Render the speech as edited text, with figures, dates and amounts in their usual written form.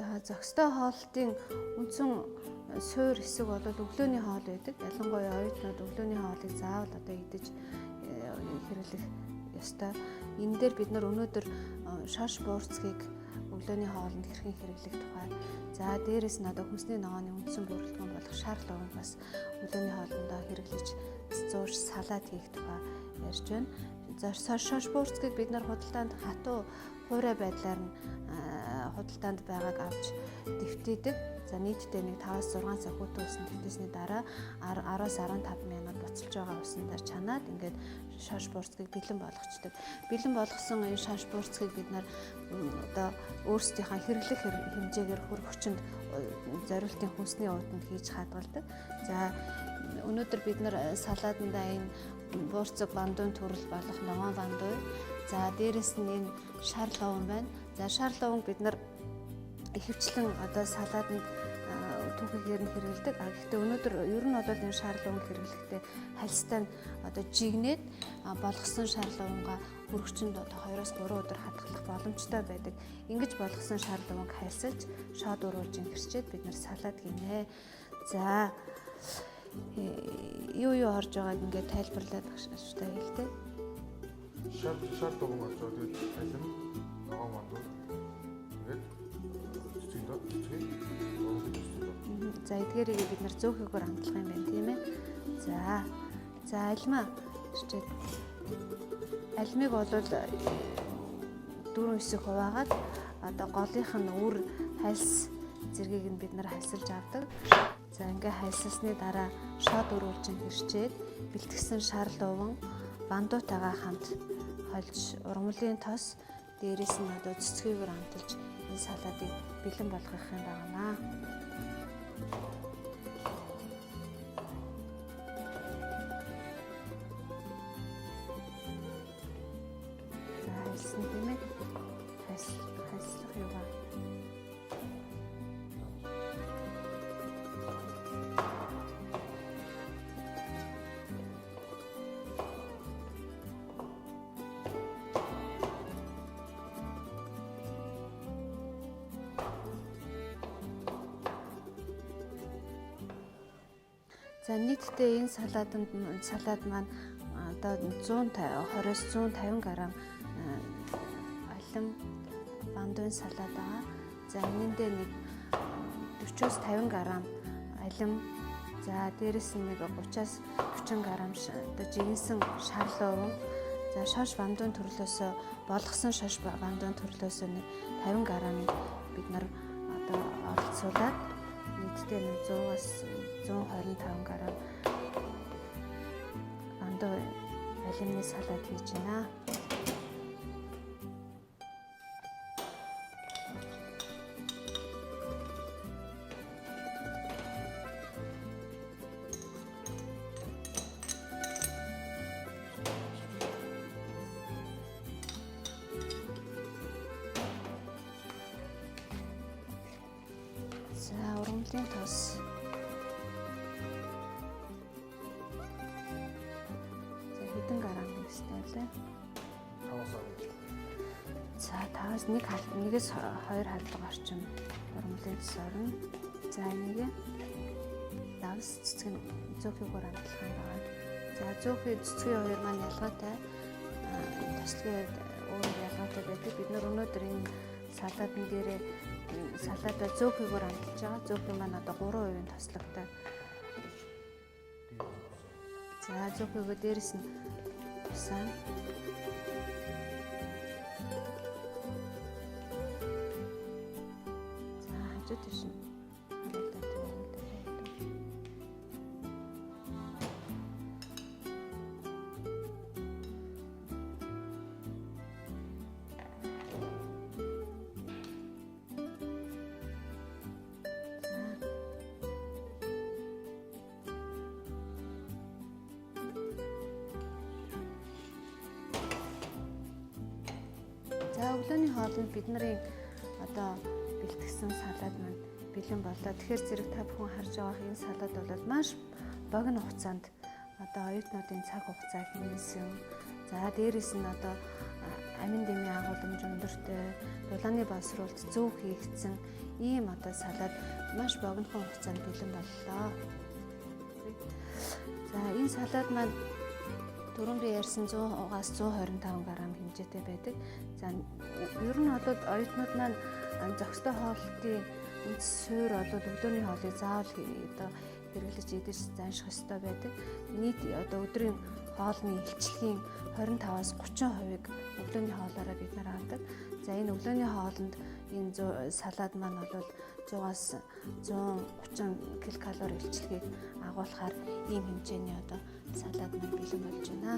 За зохистой хоолтын үндсэн суур хэсэг бол өглөөний хоол байдаг. Ялангуяа оюутнууд өглөөний хоолыг заавал одоо идэж хэрэглэх ёстой. Энэ дээр бид нар өнөөдөр шаш буурцгийг өглөөний хоолнд хэрхэн хэрэглэх тухай. За дээрэс нь одоо хүнсний ногооны үндсэн бүрэлдэхүүн болох шар лувг бас өглөөний хоолндоо хэрэглэж зурж салаад хийх тухай ярьж байна. За шаш буурцгийг бид нар худалдаанд хатуу хуурай байдлаар нь худалдаанд байгааг авч дэвтээдэг. За нийтдээ нэг 5-6 цаг хүйтэн усан дэвтээсний дараа 10-15 минут буцалж байгаа усан дээр чанаад ингээд шаш буурцгийг бэлэн болгочдөг. Бэлэн болгосон энэ шаш буурцгийг бид нар одоо өөрсдийнхээ хэрэглэх хэмжээгээр хөргөчөнд зориултын хүнсний ууданд хийж хадгалдаг. За өнөөдөр бид нар салаатандаа энэ буурцаг бандуун төрөл болох ногоон бандуу. За дээрэс нь энэ шар ловн байна. За шар ловн бид нар ихэвчлэн одоо салаатанд түүхийгээр нь хэрэглэдэг. Гэхдээ өнөөдөр ер нь бол энэ шар ловн хэрэглэхдээ хальстай нь одоо жигнээд болгосон шар ловнгаа хөргөчөнд одоо 2-3 өдөр хадгалах боломжтой байдаг. Ингэж болгосон шар ловнг хальсалж шоод уруулж ингэрчээд бид нар салаад гинэ. За юу орж байгааг ингээд тайлбарлаад багштай хэлтэй. Шар ловн орж байгаа тэгээд алим ногоон мандуу ингээд цэцгийн за эдгээрийг бид нар зөөхөөр хамтлах юм байна тийм ээ. За алимаа ирчээд алимыг бол 4-9 хуваагаад одоо голынх нь үр хальс зэргийг нь бид нар хальсалж авдаг. За ингээ хальсалсны дараа шоод өрүүлжин хэрчээд бэлтгэсэн шар луван бандуутайгаа хамт хольж ургамлын тос дээрээс нь одоо цэцгийгээр хамталж энэ салаатыг бэлэн болгох юм байна. За хэлсэн тийм ээ. Хаслах юугаа. За нийтдээ энэ салаад маань одоо 120-150 г алим бандуун салаад байгаа. За энэндээ нэг 40-50 г алим, за дээрэс нь нэг 30-40 г одоо жигэнсэн шар луван, за шаш бандуун төрлөөсөө болгосон шаш бандуун төрлөөсөө нэг 50 г бид нар одоо оролцуулаад нийтдээ 100-аас 125 г бандуу алимны салаад хийж байна. За ургамлын тос. Хэдэн грамм гэстэй лээ? 5-аас 1-ээс 2 халбаг орчим ургамлын тос орно. За энийг давс цэцэг зөөхөөр амтлах юм байна. За зөөхий цэцгийн хоёр маань ялгаатай. Тослогийн өөр ялгаатай байдаг. Бид нар өнөөдөр энэ салаатын дээрээ салаатаа зөөхөөр амтлаж байгаа. Зөөхий маань одоо 3% тослогтой. За зөөхийгөө дээрэс нь тусан. За хажуу тийш нь за өглөөний хоолнд бидний одоо бэлтгэсэн салаад маань бэлэн боллоо. Тэгэхээр зэрэг та бүхэн харж байгаа энэ салаад бол маш богино хугацаанд одоо оюутнуудын цаг хугацаа хэмнэсэн. За дээрэс нь одоо амин дэмий агуулмж өндөртэй, дулааны боловсруулалт зөв хийгдсэн ийм одоо салаад маш богинохон хугацаанд бэлэн боллоо. За энэ салаад маань түрүүн би ярьсан 100-аас 125 г хэмжээтэй байдаг. За ер нь бол оюутнууд маань зохистой хоолтын үндэс суурь бол өглөөний хоолыг заавал одоо хэрэглэж идэж занших ёстой байдаг. Нийт одоо өдрийн хоолны илчлэгийн 25-аас 30%-ыг өглөөний хоолоороо бид нар авдаг. За энэ өглөөний хоолнд энэ салаад маань бол 100-аас 130 ккал илчлэгийг агуулхаар ийм хэмжээний одоо салаад маань бэлэн болж байна.